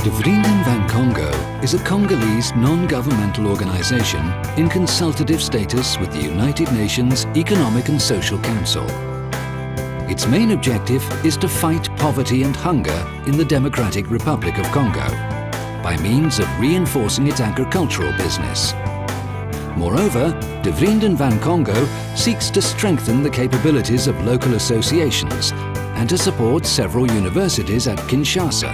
De Vrienden van Congo is a Congolese non-governmental organization in consultative status with the United Nations Economic and Social Council. Its main objective is to fight poverty and hunger in the Democratic Republic of Congo by means of reinforcing its agricultural business. Moreover, De Vrienden van Congo seeks to strengthen the capabilities of local associations and to support several universities at Kinshasa,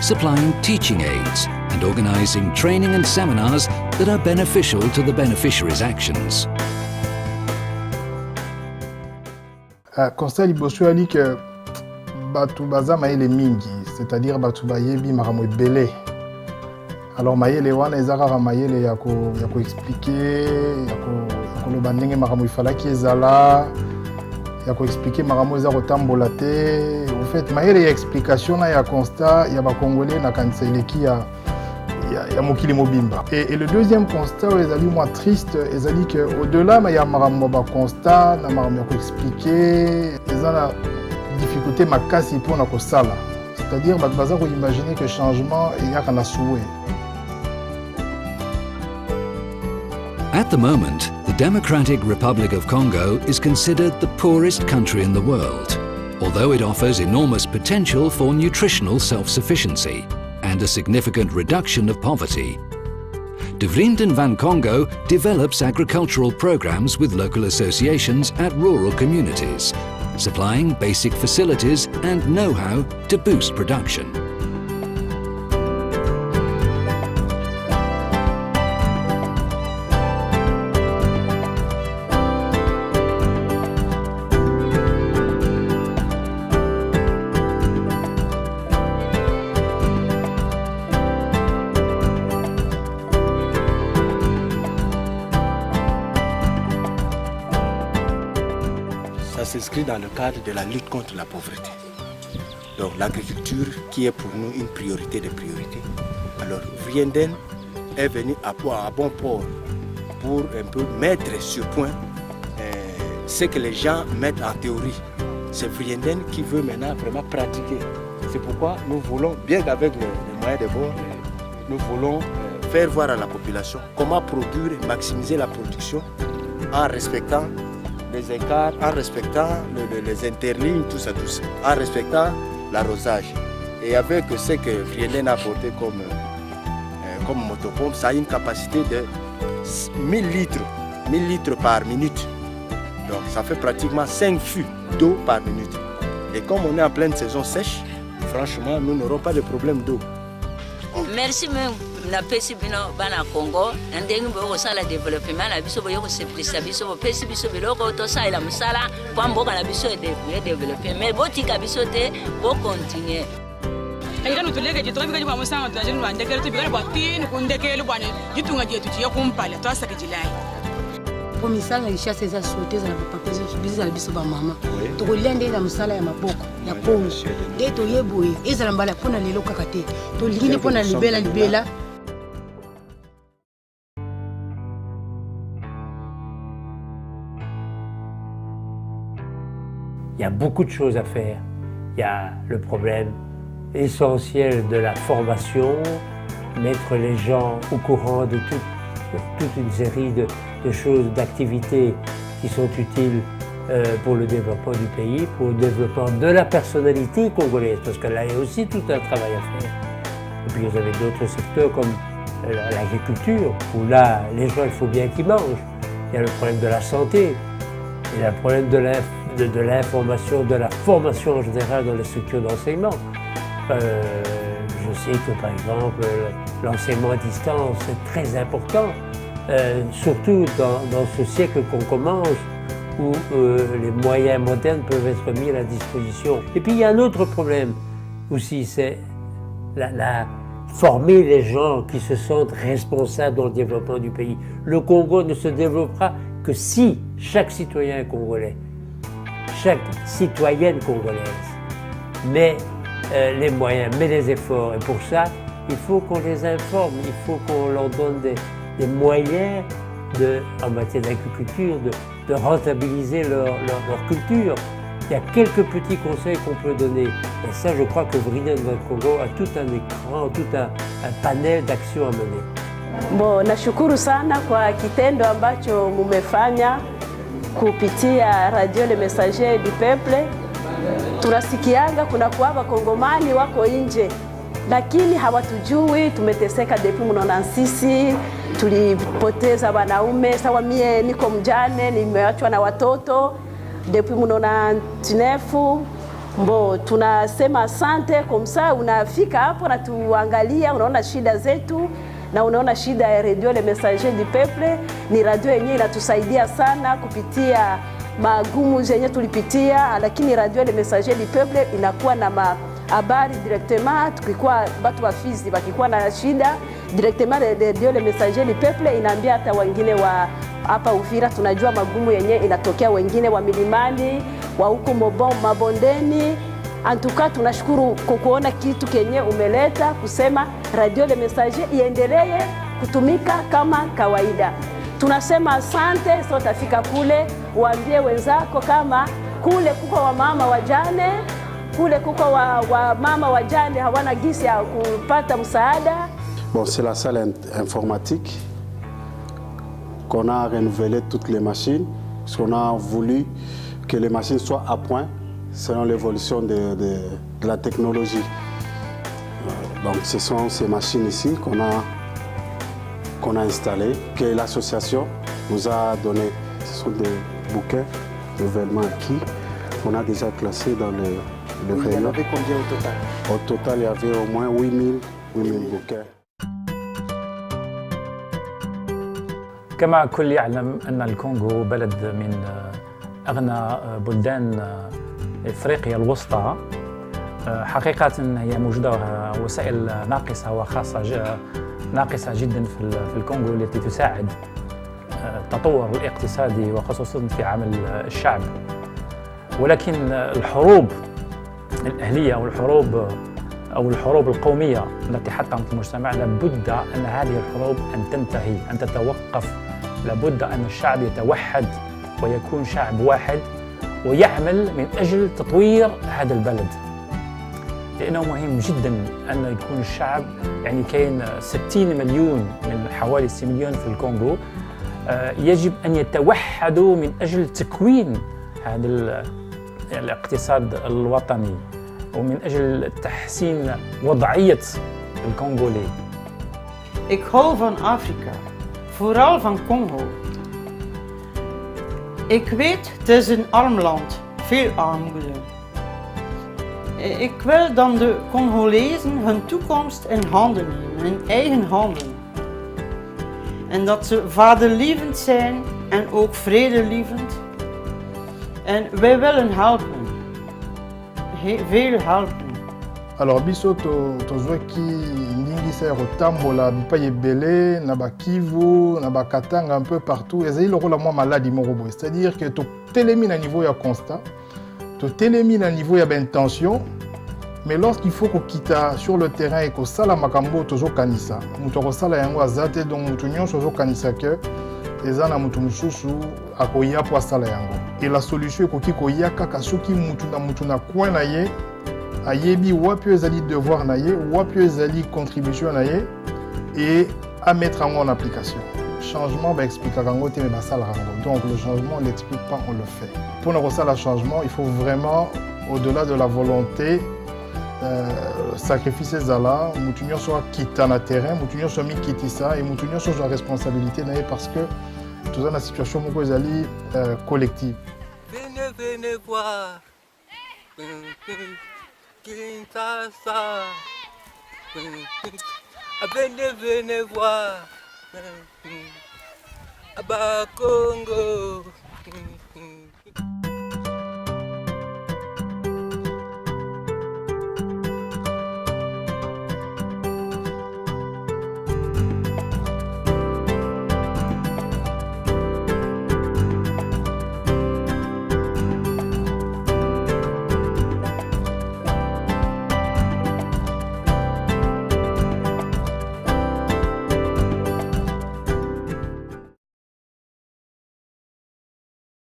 supplying teaching aids and organizing training and seminars that are beneficial to the beneficiaries' actions. Constat liboso ali que batu baza mayele mingi, c'est-à-dire batu bayebi makambo ebele. Alors mayele wana eza kaka mayele ya ko expliquer, ya koloba ndenge makambo ifalaki ezala, ya ko expliquer makambo eza kotambola te. En fait, mayele ya explication na ya constat ya bakongolais na kanisa eleki ya mokili mobimba. Et le deuxième constat ezali moi triste, ezali que au-delà ya makambo ba constat na makambo ya ko expliquer, eza na difficulté makasi mpona kosala. C'est-à-dire bato baza koimaginer que changement eyaka na souhait. At the moment, the Democratic Republic of Congo is considered the poorest country in the world, although it offers enormous potential for nutritional self-sufficiency and a significant reduction of poverty. De Vrienden van Congo develops agricultural programs with local associations at rural communities, supplying basic facilities and know-how to boost production. Ça s'inscrit dans le cadre de la lutte contre la pauvreté. Donc l'agriculture qui est pour nous une priorité des priorités. Alors Vrienden est venu à bon port pour un peu mettre sur point ce que les gens mettent en théorie. C'est Vrienden qui veut maintenant vraiment pratiquer. C'est pourquoi nous voulons, bien qu'avec les moyens de bord, nous voulons faire voir à la population comment produire et maximiser la production en respectant les écarts, en respectant les interlignes, tout ça, en respectant l'arrosage. Et avec ce que Vrienden a apporté comme motopompe, ça a une capacité de 1000 litres par minute. Donc ça fait pratiquement 5 fûts d'eau par minute. Et comme on est en pleine saison sèche, franchement, nous n'aurons pas de problème d'eau. Merci même na pesi bino bana Congo ndenge bo sala développement na biso bo yoko sepisa biso bo pesi biso biloko to sala musala kwa mboka na biso de développer mais botika biso te bo continuer. Ayira nutuleke jitoka bika musanga tunajeni bandekele tu bika batini kundekele bwana jitunga jetu tiya kumpala to asaka jilai. Pour misala ishase za sote za papa biso za biso ba mama. To kolende na musala ya maboko ya polo. De to yeboye ezala mbala pona lelo kakate. To lingine pona libela. Il y a beaucoup de choses à faire. Il y a le problème essentiel de la formation, mettre les gens au courant de toute une série de choses, d'activités qui sont utiles pour le développement du pays, pour le développement de la personnalité congolaise, parce que là, il y a aussi tout un travail à faire. Et puis vous avez d'autres secteurs comme l'agriculture, où là, les gens, il faut bien qu'ils mangent. Il y a le problème de la santé, il y a le problème de l'information, de la formation en général dans les structures d'enseignement. Je sais que par exemple l'enseignement à distance est très important, surtout dans ce siècle qu'on commence où les moyens modernes peuvent être mis à la disposition. Et puis il y a un autre problème aussi, c'est former les gens qui se sentent responsables dans le développement du pays. Le Congo ne se développera que si chaque citoyen congolais, chaque citoyenne congolaise met les moyens, met les efforts. Et pour ça, il faut qu'on les informe, il faut qu'on leur donne des moyens en matière d'agriculture, de rentabiliser leur culture. Il y a quelques petits conseils qu'on peut donner. Et ça, je crois que Vrienden van Congo a tout un écran, tout un panel d'actions à mener. Bon, nashukuru sana kwa kitendo ambacho mumefanya kupitia Radio Le Messager du Peuple. Tunasikianga kuna kuwa Kongomani wako nje, lakini hawatujui. Tumeteseka depuis mnona sisi, tulipoteza wanaume. Sawa, mie niko mjane, nimeachwa na watoto depuis mnona tinefu. Mbo, tunasema asante kwa msaa, unafika hapo na tuangalia, unaona shida zetu na unaona shida ya Radio Le Messager du Peuple. Ni radio yenyewe inatusaidia sana kupitia magumu zenye tulipitia, lakini Radio Le Messager du Peuple inakuwa na habari directement. Tukikuwa watu wa Fizi wakikuwa na shida directement, Radio Le Messager du Peuple inaambia hata wengine wa hapa Uvira. Tunajua magumu yenye inatokea wengine wa milimani, wa huko mabondeni. Antuka tunashukuru kukuona kitu kenye umeleta kusema Radio Le Messager iendelee kutumika kama kawaida. Tunasema asante. So tafika kule uambie wenzako kama kule kuko wa mama wajane, kule kuko wa mama wajane hawana gisi ya kupata msaada. Bon, c'est la salle informatique qu'on a renouvelé toutes les machines, parce qu'on a voulu que les machines soient à point selon l'évolution de la technologie. Donc ce sont ces machines ici qu'on a installées, que l'association nous a donné. Ce sont des bouquets nouvellement acquis qu'on a déjà classés dans le rayon. Il y en avait combien au total? Au total, il y avait au moins 8000 bouquets. كما الكل يعلم أن الكونغو بلد من أغنى بلدان إفريقيا الوسطى. حقيقة هي موجودة وسائل ناقصة وخاصة ناقصة جدا في الكونغو التي تساعد التطور الاقتصادي وخصوصا في عمل الشعب. ولكن الحروب الأهلية أو الحروب القومية التي حطمت المجتمع لابد أن هذه الحروب أن تنتهي، أن تتوقف. لابد أن الشعب يتوحد ويكون شعب واحد ويعمل من أجل تطوير هذا البلد، لأنه مهم جدا أن يكون الشعب، يعني كاين 60 مليون من حوالي 6 مليون في الكونغو، يجب أن يتوحدوا من أجل تكوين هذا الاقتصاد الوطني ومن أجل تحسين وضعية الكونغولي. Ik hou van Afrika, vooral van Congo. Ik weet, het is een arm land, veel armoede. Ik wil dan de Congolezen hun toekomst in handen nemen, in eigen handen. En dat ze vaderlievend zijn en ook vredelievend. En wij willen helpen, veel helpen. Alors biso tozwaki ndingisa ya kotambola bipai ebele na bakivu na bakatanga un peu partout ezali lokola mwa maladi moko boye, c'est-à-dire que totelemi na niveau ya constat, totelemi na niveau ya intention, mais lorsqu'il faut kokita sur le terrain et kosala makambo tozokanisa moto akosala yango aza te, donc moto nyonso azokanisa ke eza na moto mosusu akoya po asala yango. Et la solution ekoki koya kaka soki motu na coin na ye ayebi wapi ezali devoir na ye, wapi ezali contribution na ye, et à mettre en application. Changement va expliquer kango te mais basala kango. Donc le changement on l'explique pas, on le fait. Pour ne pas le changement, il faut vraiment au-delà de la volonté sacrifice ezala, mutu nyonso kita na terrain, mutu nyonso mi kitisa et mutu nyonso a responsabilité na ye parce que tout ça na situation moko ezali collective. Venez voir. Kinshasa, venez voir, Congo.